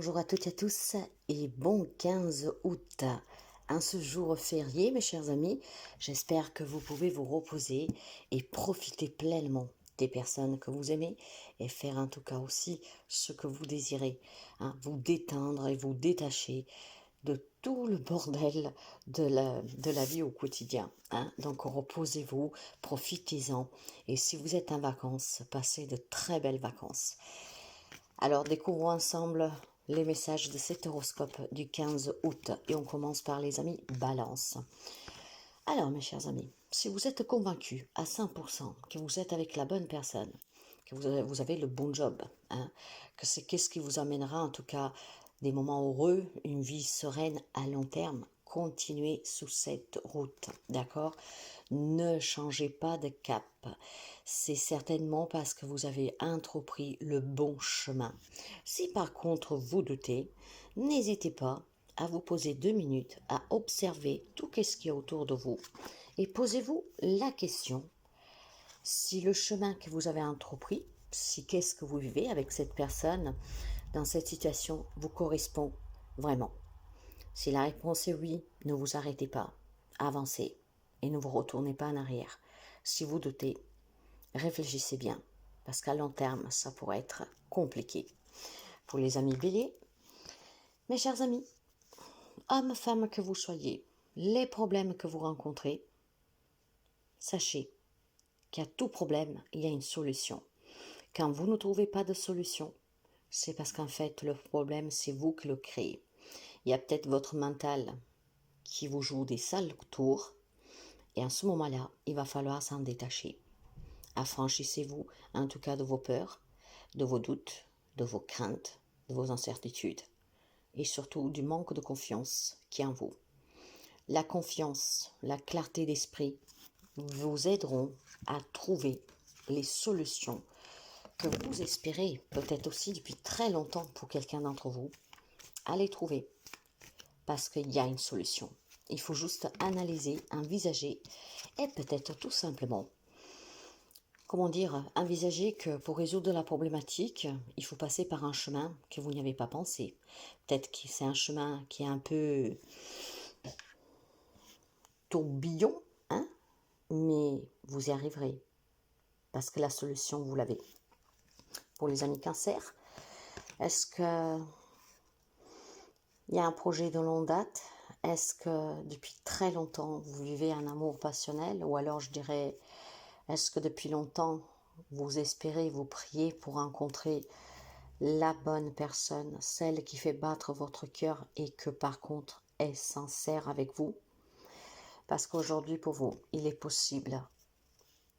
Bonjour à toutes et à tous et bon 15 août. En ce jour férié, mes chers amis, j'espère que vous pouvez vous reposer et profiter pleinement des personnes que vous aimez et faire en tout cas aussi ce que vous désirez, hein, vous détendre et vous détacher de tout le bordel de la vie au quotidien, hein. Donc reposez-vous, profitez-en et si vous êtes en vacances, passez de très belles vacances. Alors découvrons ensemble les messages de cet horoscope du 15 août et on commence par les amis Balance. Alors mes chers amis, si vous êtes convaincus à 100% que vous êtes avec la bonne personne, que vous avez le bon job, hein, que c'est qu'est-ce qui vous amènera en tout cas des moments heureux, une vie sereine à long terme, continuez sous cette route, d'accord? Ne changez pas de cap. C'est certainement parce que vous avez entrepris le bon chemin. Si par contre vous doutez, n'hésitez pas à vous poser 2 minutes, à observer tout ce qu'il y a autour de vous et posez-vous la question si le chemin que vous avez entrepris, si qu'est-ce que vous vivez avec cette personne dans cette situation vous correspond vraiment. Si la réponse est oui, ne vous arrêtez pas, avancez et ne vous retournez pas en arrière. Si vous doutez, réfléchissez bien, parce qu'à long terme, ça pourrait être compliqué. Pour les amis béliers, mes chers amis, hommes, femmes que vous soyez, les problèmes que vous rencontrez, sachez qu'à tout problème, il y a une solution. Quand vous ne trouvez pas de solution, c'est parce qu'en fait, le problème, c'est vous qui le créez. Il y a peut-être votre mental qui vous joue des sales tours, et en ce moment-là, il va falloir s'en détacher. Affranchissez-vous, en tout cas, de vos peurs, de vos doutes, de vos craintes, de vos incertitudes, et surtout du manque de confiance qui est en vous. La confiance, la clarté d'esprit vous aideront à trouver les solutions que vous espérez, peut-être aussi depuis très longtemps pour quelqu'un d'entre vous, à les trouver, parce qu'il y a une solution. Il faut juste analyser, envisager, et peut-être tout simplement, comment dire, envisager que pour résoudre la problématique, il faut passer par un chemin que vous n'y avez pas pensé. Peut-être que c'est un chemin qui est un peu tourbillon, hein, mais vous y arriverez, parce que la solution, vous l'avez. Pour les amis cancer, est-ce que il y a un projet de longue date? Est-ce que depuis très longtemps, vous vivez un amour passionnel? Ou alors, je dirais, est-ce que depuis longtemps, vous espérez, vous priez pour rencontrer la bonne personne, celle qui fait battre votre cœur et que par contre est sincère avec vous? Parce qu'aujourd'hui, pour vous, il est possible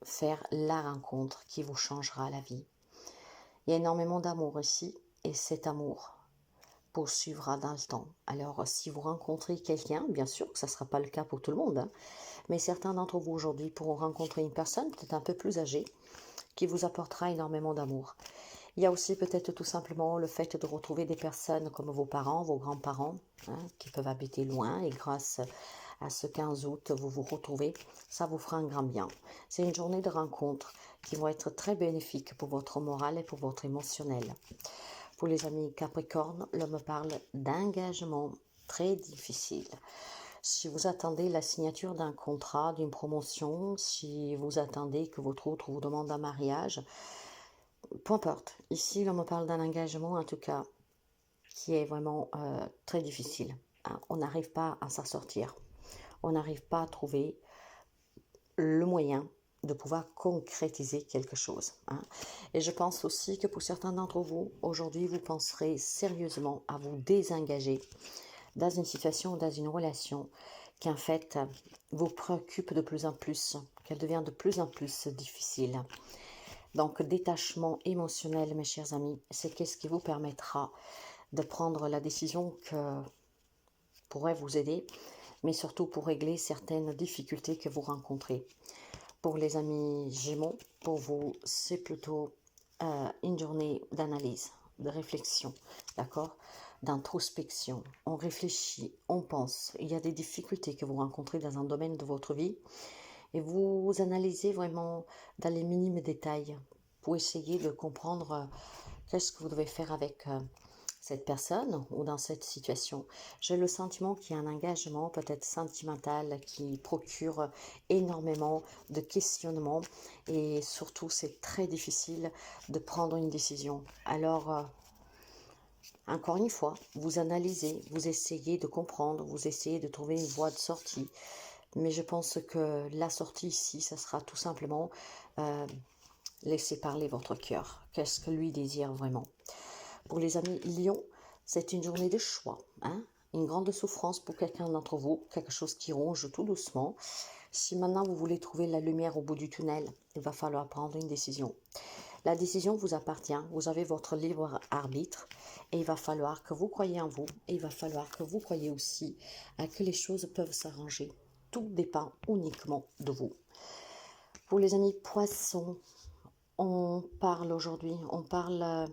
de faire la rencontre qui vous changera la vie. Il y a énormément d'amour ici et cet amour poursuivra dans le temps. Alors, si vous rencontrez quelqu'un, bien sûr que ça ne sera pas le cas pour tout le monde, hein, mais certains d'entre vous aujourd'hui pourront rencontrer une personne peut-être un peu plus âgée qui vous apportera énormément d'amour. Il y a aussi peut-être tout simplement le fait de retrouver des personnes comme vos parents, vos grands-parents, hein, qui peuvent habiter loin et grâce à ce 15 août, vous vous retrouvez, ça vous fera un grand bien. C'est une journée de rencontres qui vont être très bénéfiques pour votre moral et pour votre émotionnel. Pour les amis Capricorne, l'homme parle d'engagement très difficile. Si vous attendez la signature d'un contrat, d'une promotion, si vous attendez que votre autre vous demande un mariage, peu importe. Ici, l'on me parle d'un engagement, en tout cas, qui est vraiment très difficile. Hein. On n'arrive pas à s'en sortir. On n'arrive pas à trouver le moyen de pouvoir concrétiser quelque chose. Hein. Et je pense aussi que pour certains d'entre vous, aujourd'hui, vous penserez sérieusement à vous désengager dans une situation, dans une relation qui en fait vous préoccupe de plus en plus, qu'elle devient de plus en plus difficile. Donc, détachement émotionnel, mes chers amis, c'est qu'est-ce qui vous permettra de prendre la décision que pourrait vous aider, mais surtout pour régler certaines difficultés que vous rencontrez. Pour les amis Gémeaux, pour vous, c'est plutôt une journée d'analyse, de réflexion, d'accord, d'introspection. On réfléchit, on pense. Il y a des difficultés que vous rencontrez dans un domaine de votre vie et vous analysez vraiment dans les minimes détails pour essayer de comprendre qu'est-ce que vous devez faire avec cette personne ou dans cette situation. J'ai le sentiment qu'il y a un engagement peut-être sentimental qui procure énormément de questionnements et surtout c'est très difficile de prendre une décision. Alors, encore une fois, vous analysez, vous essayez de comprendre, vous essayez de trouver une voie de sortie. Mais je pense que la sortie ici, ça sera tout simplement laisser parler votre cœur. Qu'est-ce que lui désire vraiment? Pour les amis Lion, c'est une journée de choix, hein? Une grande souffrance pour quelqu'un d'entre vous, quelque chose qui ronge tout doucement. Si maintenant vous voulez trouver la lumière au bout du tunnel, il va falloir prendre une décision. La décision vous appartient, vous avez votre libre arbitre et il va falloir que vous croyiez en vous et il va falloir que vous croyiez aussi que les choses peuvent s'arranger. Tout dépend uniquement de vous. Pour les amis Poissons, on parle aujourd'hui, on parle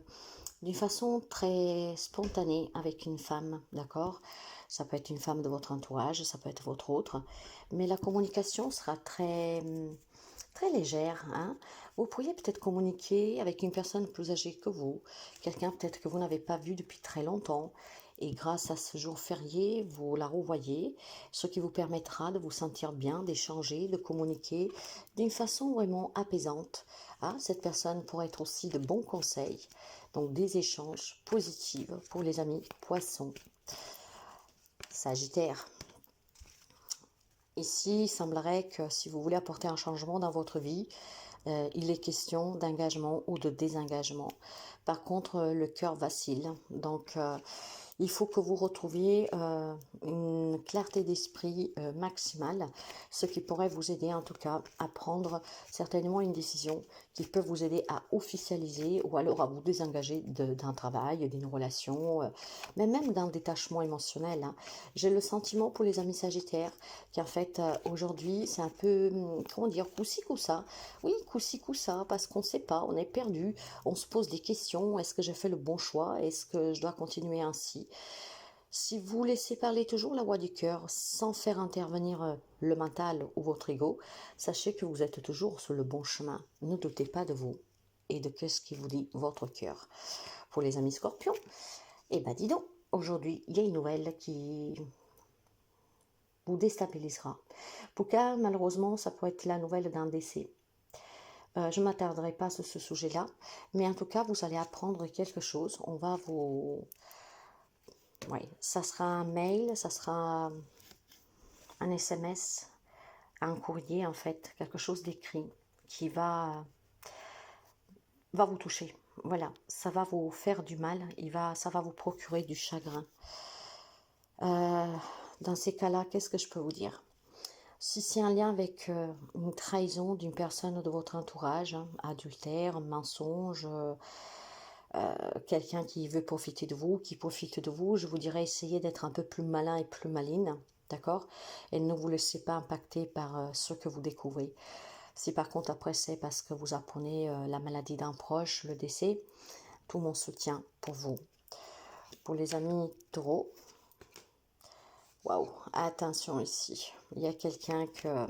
d'une façon très spontanée avec une femme, d'accord? Ça peut être une femme de votre entourage, ça peut être votre autre, mais la communication sera très légère, hein? Vous pourriez peut-être communiquer avec une personne plus âgée que vous, quelqu'un peut-être que vous n'avez pas vu depuis très longtemps, et grâce à ce jour férié, vous la revoyez, ce qui vous permettra de vous sentir bien, d'échanger, de communiquer d'une façon vraiment apaisante. Ah, cette personne pourrait être aussi de bons conseils, donc des échanges positifs pour les amis Poissons. Sagittaire. Ici, il semblerait que si vous voulez apporter un changement dans votre vie, il est question d'engagement ou de désengagement. Par contre, le cœur vacille. Donc, il faut que vous retrouviez une clarté d'esprit maximale, ce qui pourrait vous aider en tout cas à prendre certainement une décision qui peut vous aider à officialiser ou alors à vous désengager d'un travail, d'une relation, mais même d'un détachement émotionnel, hein. J'ai le sentiment pour les amis sagittaires qu'en fait aujourd'hui c'est un peu, comment dire, coup-ci coup-ça. Oui, coup-ci coup-ça, parce qu'on ne sait pas, on est perdu, on se pose des questions, est-ce que j'ai fait le bon choix, est-ce que je dois continuer ainsi? Si vous laissez parler toujours la voix du cœur sans faire intervenir le mental ou votre ego, sachez que vous êtes toujours sur le bon chemin. Ne doutez pas de vous et de ce qui vous dit votre cœur. Pour les amis scorpions, eh ben dis donc, aujourd'hui, il y a une nouvelle qui vous déstabilisera. Pour cas, malheureusement, ça peut être la nouvelle d'un décès. Je ne m'attarderai pas sur ce sujet-là, mais en tout cas, vous allez apprendre quelque chose. On va vous... Oui, ça sera un mail, ça sera un SMS, un courrier en fait, quelque chose d'écrit qui va vous toucher. Voilà, ça va vous faire du mal, ça va vous procurer du chagrin. Dans ces cas-là, qu'est-ce que je peux vous dire? Si c'est un lien avec une trahison d'une personne de votre entourage, hein, adultère, mensonge, quelqu'un qui veut profiter de vous, qui profite de vous, je vous dirais essayez d'être un peu plus malin et plus maline, d'accord? Et ne vous laissez pas impacter par ce que vous découvrez. Si par contre après c'est parce que vous apprenez la maladie d'un proche, le décès, tout mon soutien pour vous. Pour les amis taureaux, waouh, attention ici. Il y a quelqu'un que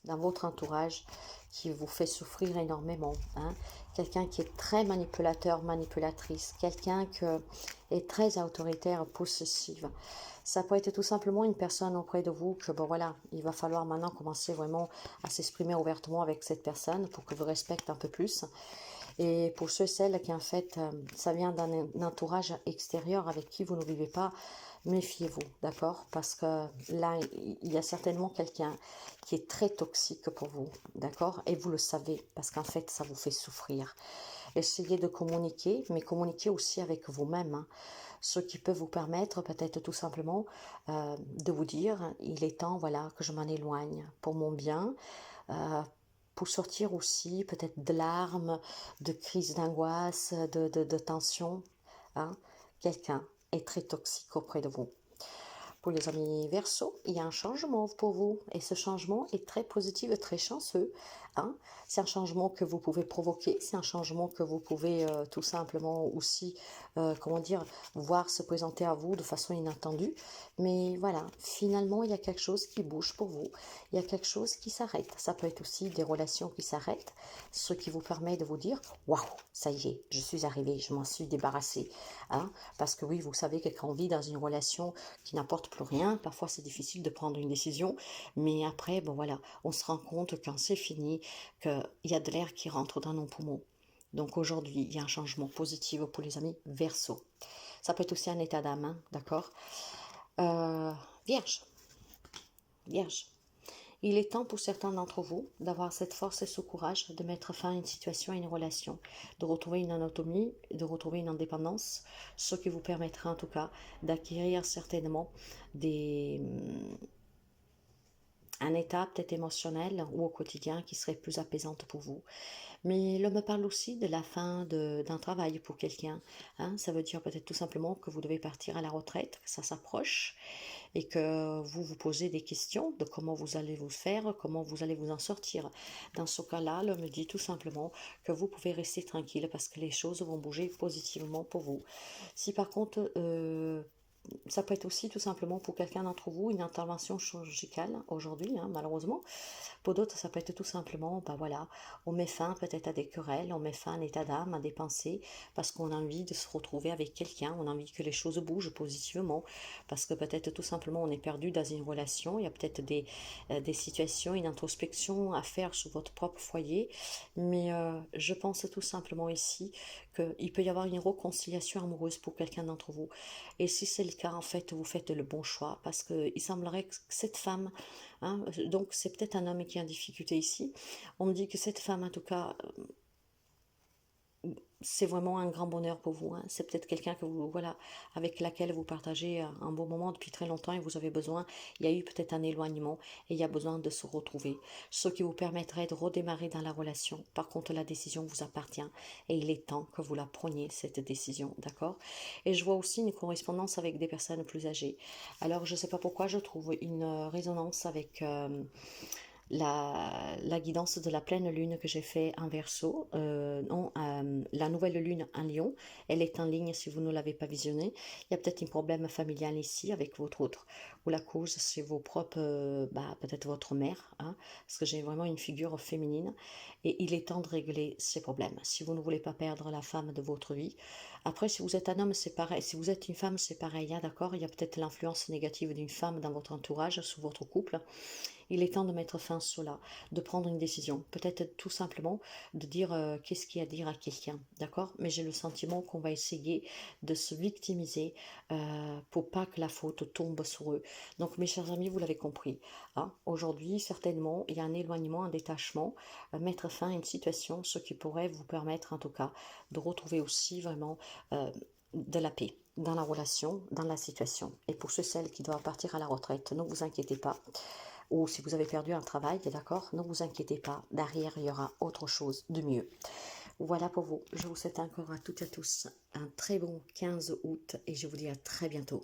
dans votre entourage qui vous fait souffrir énormément, hein? Quelqu'un qui est très manipulateur, manipulatrice, quelqu'un qui est très autoritaire, possessive. Ça peut être tout simplement une personne auprès de vous que, bon voilà, il va falloir maintenant commencer vraiment à s'exprimer ouvertement avec cette personne pour que vous respectez un peu plus. Et pour ceux et celles qui en fait, ça vient d'un entourage extérieur avec qui vous ne vivez pas, méfiez-vous, d'accord? Parce que là, il y a certainement quelqu'un qui est très toxique pour vous, d'accord? Et vous le savez, parce qu'en fait, ça vous fait souffrir. Essayez de communiquer, mais communiquez aussi avec vous-même, hein, ce qui peut vous permettre peut-être tout simplement de vous dire, il est temps, voilà, que je m'en éloigne pour mon bien, pour sortir aussi peut-être de larmes, de crises d'angoisse, de tension, hein. Quelqu'un est très toxique auprès de vous. Pour les amis Verseau, il y a un changement pour vous et ce changement est très positif et très chanceux. hein. C'est un changement que vous pouvez provoquer, c'est un changement que vous pouvez tout simplement aussi, comment dire, voir se présenter à vous de façon inattendue. Mais voilà, finalement, il y a quelque chose qui bouge pour vous, il y a quelque chose qui s'arrête. Ça peut être aussi des relations qui s'arrêtent, ce qui vous permet de vous dire, waouh, ça y est, je suis arrivée, je m'en suis débarrassée. Hein. Parce que oui, vous savez que quand on vit dans une relation qui n'apporte plus rien, parfois c'est difficile de prendre une décision, mais après, bon voilà, on se rend compte quand c'est fini, qu'il y a de l'air qui rentre dans nos poumons. Donc aujourd'hui, il y a un changement positif pour les amis Verseau. Ça peut être aussi un état d'âme, hein, d'accord. euh, Vierge, Vierge. Il est temps pour certains d'entre vous d'avoir cette force et ce courage de mettre fin à une situation, à une relation, de retrouver une autonomie, de retrouver une indépendance, ce qui vous permettra en tout cas d'acquérir certainement des, un état peut-être émotionnel ou au quotidien qui serait plus apaisante pour vous. Mais l'homme me parle aussi de la fin d'un travail pour quelqu'un. Hein. Ça veut dire peut-être tout simplement que vous devez partir à la retraite, que ça s'approche et que vous vous posez des questions de comment vous allez vous faire, comment vous allez vous en sortir. Dans ce cas-là, l'homme me dit tout simplement que vous pouvez rester tranquille parce que les choses vont bouger positivement pour vous. Si par contre, ça peut être aussi tout simplement pour quelqu'un d'entre vous une intervention chirurgicale aujourd'hui, hein, malheureusement. Pour d'autres, ça peut être tout simplement, bah voilà, on met fin peut-être à des querelles, on met fin à un état d'âme, à des pensées, parce qu'on a envie de se retrouver avec quelqu'un, on a envie que les choses bougent positivement, parce que peut-être tout simplement on est perdu dans une relation, il y a peut-être des situations, une introspection à faire sur votre propre foyer, mais je pense tout simplement ici qu'il peut y avoir une réconciliation amoureuse pour quelqu'un d'entre vous. Et si c'est le cas, en fait, vous faites le bon choix, parce qu'il semblerait que cette femme, hein, donc c'est peut-être un homme qui est en difficulté ici. On me dit que cette femme, en tout cas, c'est vraiment un grand bonheur pour vous. Hein. C'est peut-être quelqu'un que vous, voilà, avec laquelle vous partagez un bon moment depuis très longtemps et vous avez besoin, il y a eu peut-être un éloignement et il y a besoin de se retrouver. Ce qui vous permettrait de redémarrer dans la relation. Par contre, la décision vous appartient et il est temps que vous la preniez, cette décision, d'accord? Et je vois aussi une correspondance avec des personnes plus âgées. Alors, je ne sais pas pourquoi, je trouve une résonance avec la guidance de la pleine lune que j'ai fait en Verseau, non, la nouvelle lune en Lion, elle est en ligne si vous ne l'avez pas visionnée. Il y a peut-être un problème familial ici avec votre autre, ou la cause c'est vos propres, peut-être votre mère, hein, parce que j'ai vraiment une figure féminine, et il est temps de régler ces problèmes. Si vous ne voulez pas perdre la femme de votre vie, après si vous êtes un homme c'est pareil, si vous êtes une femme c'est pareil, hein, d'accord, il y a peut-être l'influence négative d'une femme dans votre entourage, sous votre couple. Il est temps de mettre fin à cela, de prendre une décision. Peut-être tout simplement de dire qu'est-ce qu'il y a à dire à quelqu'un, d'accord? Mais j'ai le sentiment qu'on va essayer de se victimiser pour pas que la faute tombe sur eux. Donc mes chers amis, vous l'avez compris. Hein, aujourd'hui, certainement, il y a un éloignement, un détachement, mettre fin à une situation, ce qui pourrait vous permettre en tout cas de retrouver aussi vraiment de la paix dans la relation, dans la situation. Et pour ceux et celles qui doivent partir à la retraite, ne vous inquiétez pas, ou si vous avez perdu un travail, d'accord, ne vous inquiétez pas, derrière il y aura autre chose de mieux. Voilà pour vous, je vous souhaite encore à toutes et à tous un très bon 15 août et je vous dis à très bientôt.